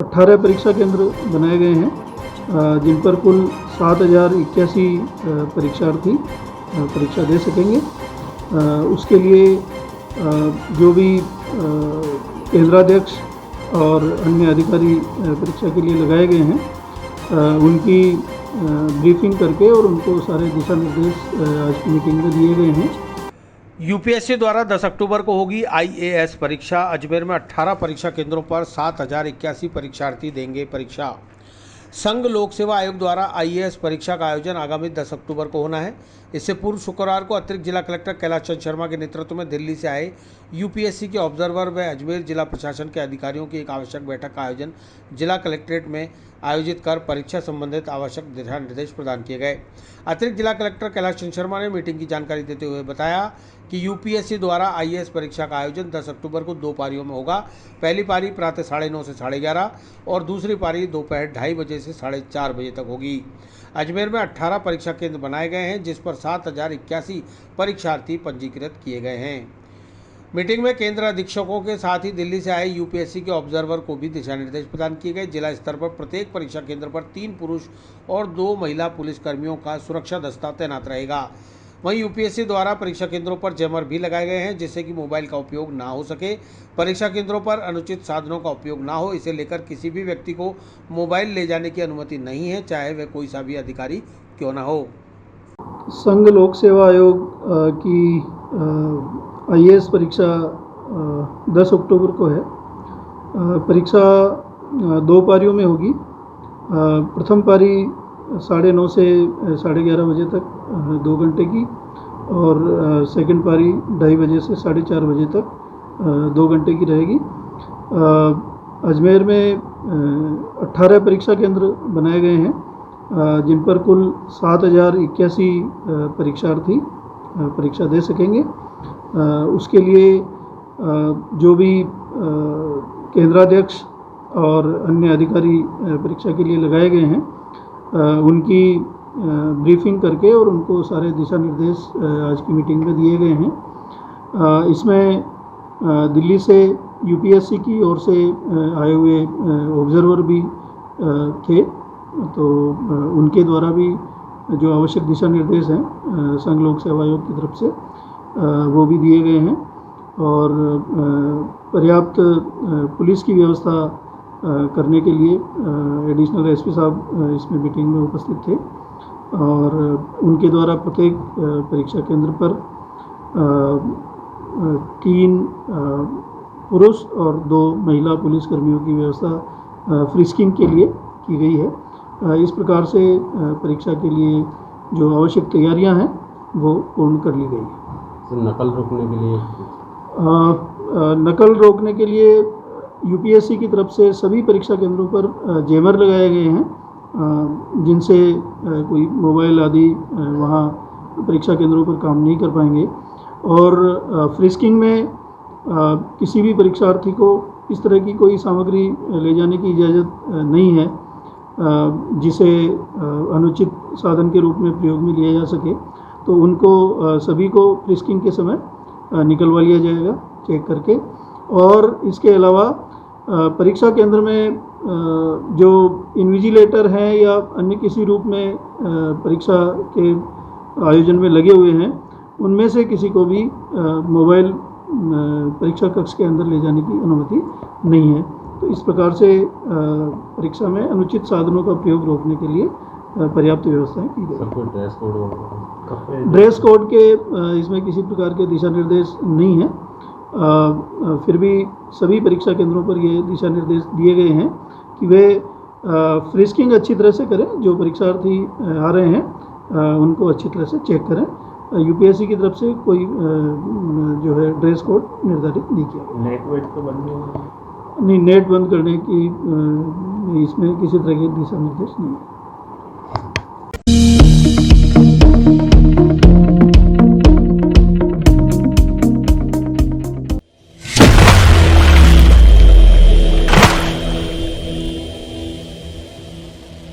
18 परीक्षा केंद्र बनाए गए हैं जिन पर कुल 7081 परीक्षार्थी परीक्षा दे सकेंगे। उसके लिए जो भी केंद्राध्यक्ष और अन्य अधिकारी परीक्षा के लिए लगाए गए हैं उनकी ब्रीफिंग करके और उनको सारे दिशा निर्देश आज की मीटिंग में दिए गए हैं। यूपीएससी द्वारा 10 अक्टूबर को होगी आईएएस परीक्षा। अजमेर में 18 परीक्षा केंद्रों पर 7081 परीक्षार्थी देंगे परीक्षा। संघ लोक सेवा आयोग द्वारा आईएएस परीक्षा का आयोजन आगामी 10 अक्टूबर को होना है। इससे पूर्व शुक्रवार को अतिरिक्त जिला कलेक्टर कैलाश चंद शर्मा के नेतृत्व में दिल्ली से आए यूपीएससी के ऑब्जर्वर व अजमेर जिला प्रशासन के अधिकारियों की एक आवश्यक बैठक का आयोजन जिला कलेक्ट्रेट में आयोजित कर परीक्षा संबंधित आवश्यक दिशा निर्देश प्रदान किए गए। अतिरिक्त जिला कलेक्टर कैलाश चंद शर्मा ने मीटिंग की जानकारी देते हुए बताया कि यूपीएससी द्वारा आईएएस परीक्षा का आयोजन 10 अक्टूबर को 2 पारियों में होगा। पहली पारी प्रातः 9:30 से 11:30 और दूसरी पारी दोपहर 2:30 बजे से 4:30 बजे तक होगी। अजमेर में 18 परीक्षा केंद्र बनाए गए हैं जिस पर 7081 परीक्षार्थी पंजीकृत किए गए हैं। मीटिंग में केंद्र अधीक्षकों के साथ ही दिल्ली से आए यूपीएससी के ऑब्जर्वर को भी दिशा निर्देश प्रदान किए गए। जिला स्तर पर प्रत्येक परीक्षा केंद्र पर 3 पुरुष और 2 महिला पुलिस कर्मियों का सुरक्षा दस्ता तैनात रहेगा। वहीं यूपीएससी द्वारा परीक्षा केंद्रों पर जैमर भी लगाए गए हैं जिससे कि मोबाइल का उपयोग ना हो सके। परीक्षा केंद्रों पर अनुचित साधनों का उपयोग ना हो, इसे लेकर किसी भी व्यक्ति को मोबाइल ले जाने की अनुमति नहीं है, चाहे वह कोई सा भी अधिकारी क्यों ना हो। संघ लोक सेवा आयोग की आईएएस परीक्षा 10 अक्टूबर को है। परीक्षा 2 पारियों में होगी। प्रथम पारी 9:30 से 11:30 बजे तक 2 घंटे की और सेकंड पारी 2:30 बजे से 4:30 बजे तक 2 घंटे की रहेगी। अजमेर में 18 परीक्षा केंद्र बनाए गए हैं जिन पर कुल 7081 परीक्षार्थी परीक्षा दे सकेंगे। उसके लिए जो भी केंद्राध्यक्ष और अन्य अधिकारी परीक्षा के लिए लगाए गए हैं उनकी ब्रीफिंग करके और उनको सारे दिशा निर्देश आज की मीटिंग में दिए गए हैं। इसमें दिल्ली से यूपीएससी की ओर से आए हुए ऑब्जर्वर भी थे, तो उनके द्वारा भी जो आवश्यक दिशा निर्देश हैं संघ लोक सेवा आयोग की तरफ से वो भी दिए गए हैं और पर्याप्त पुलिस की व्यवस्था करने के लिए एडिशनल एसपी साहब इसमें मीटिंग में उपस्थित थे और उनके द्वारा प्रत्येक परीक्षा केंद्र पर 3 पुरुष और 2 महिला पुलिस कर्मियों की व्यवस्था फ्रिस्किंग के लिए की गई है। इस प्रकार से परीक्षा के लिए जो आवश्यक तैयारियां हैं वो पूर्ण कर ली गई है। नकल रोकने के लिए नकल रोकने के लिए यूपीएससी की तरफ से सभी परीक्षा केंद्रों पर जैमर लगाए गए हैं जिनसे कोई मोबाइल आदि वहाँ परीक्षा केंद्रों पर काम नहीं कर पाएंगे। और फ्रिस्किंग में किसी भी परीक्षार्थी को इस तरह की कोई सामग्री ले जाने की इजाज़त नहीं है जिसे अनुचित साधन के रूप में प्रयोग में लिया जा सके, तो उनको सभी को फ्रिस्किंग के समय निकलवा लिया जाएगा चेक करके। और इसके अलावा परीक्षा केंद्र में जो इन्विजिलेटर हैं या अन्य किसी रूप में परीक्षा के आयोजन में लगे हुए हैं उनमें से किसी को भी मोबाइल परीक्षा कक्ष के अंदर ले जाने की अनुमति नहीं है। तो इस प्रकार से परीक्षा में अनुचित साधनों का प्रयोग रोकने के लिए पर्याप्त व्यवस्थाएं की गई। ड्रेस कोड के इसमें किसी प्रकार के दिशा निर्देश नहीं है, फिर भी सभी परीक्षा केंद्रों पर ये दिशा निर्देश दिए गए हैं कि वे फ्रिस्किंग अच्छी तरह से करें, जो परीक्षार्थी आ रहे हैं उनको अच्छी तरह से चेक करें। यूपीएससी की तरफ से कोई जो है ड्रेस कोड निर्धारित नहीं किया गया। नेट वेट तो बंद नहीं, नेट बंद करने की इसमें किसी तरह के दिशा निर्देश नहीं है।